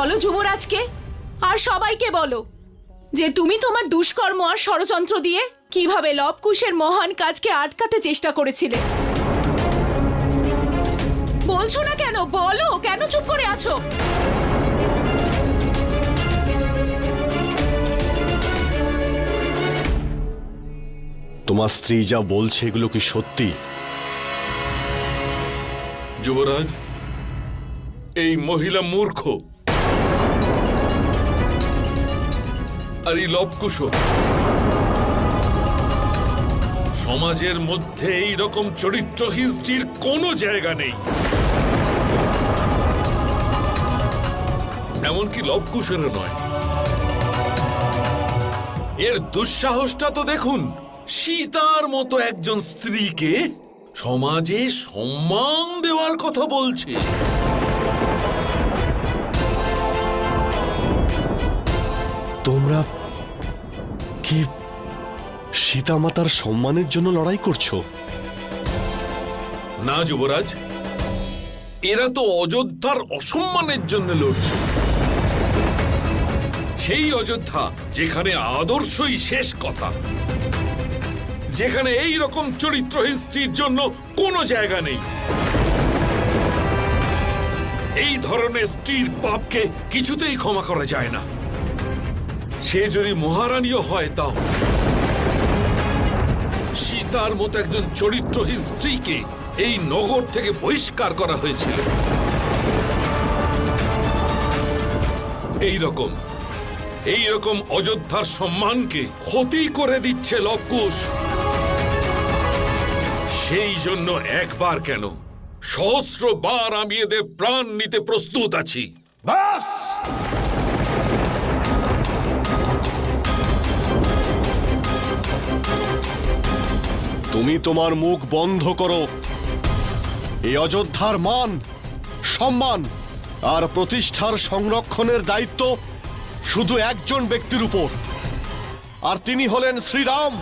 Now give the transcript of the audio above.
বলো যুবরাজকে আর সবাইকে বলো যে তুমি তোমার দুষ্কর্ম আর ষড়যন্ত্র দিয়ে কিভাবে লবকুশের মহান কাজকে আটকাতে চেষ্টা করেছিলে। বলছো না কেন? বলো, কেন চুপ করে আছো? তোমার স্ত্রী যা বলছে এগুলো কি সত্যি? যুবরাজ, এই মহিলা মূর্খ, আর এই লবকুশ। সমাজের মধ্যে এই রকম চরিত্রহীন স্ত্রীর কোনো জায়গা নেই। এমনকি লবকুশেরও নয়। এর দুঃসাহসটা তো দেখুন, সীতার মতো একজন স্ত্রীকে সমাজে সম্মান দেওয়ার কথা বলছে। তোমরা কি সীতা মাতার সম্মানের জন্য লড়াই করছো? না যুবরাজ, এরা তো অযোধ্যার অসম্মানের জন্য লড়ছে। সেই অযোধ্যা যেখানে আদর্শই শেষ কথা, যেখানে এই রকম চরিত্রহীন স্ত্রীর জন্য কোনো জায়গা নেই। এই ধরনের স্ত্রীর পাপকে কিছুতেই ক্ষমা করা যায় না। সে যদি মহারানীও হয় তাও। সীতার মতো একজন চরিত্রহীন স্ত্রীকে এই নগর থেকে বহিষ্কার করা হয়েছিল। এই রকম অযোধ্যার সম্মানকে ক্ষতি করে দিচ্ছে লবকুশ। সেই জন্য একবার কেন, সহস্রবার আমি এদের প্রাণ নিতে প্রস্তুত আছি। বাস! তুমি তোমার মুখ বন্ধ করো। এই অযোধ্যার মান, সম্মান আর প্রতিষ্ঠার সংরক্ষণের দায়িত্ব শুধু একজন ব্যক্তির উপর, আর তিনি হলেন শ্রীরাম।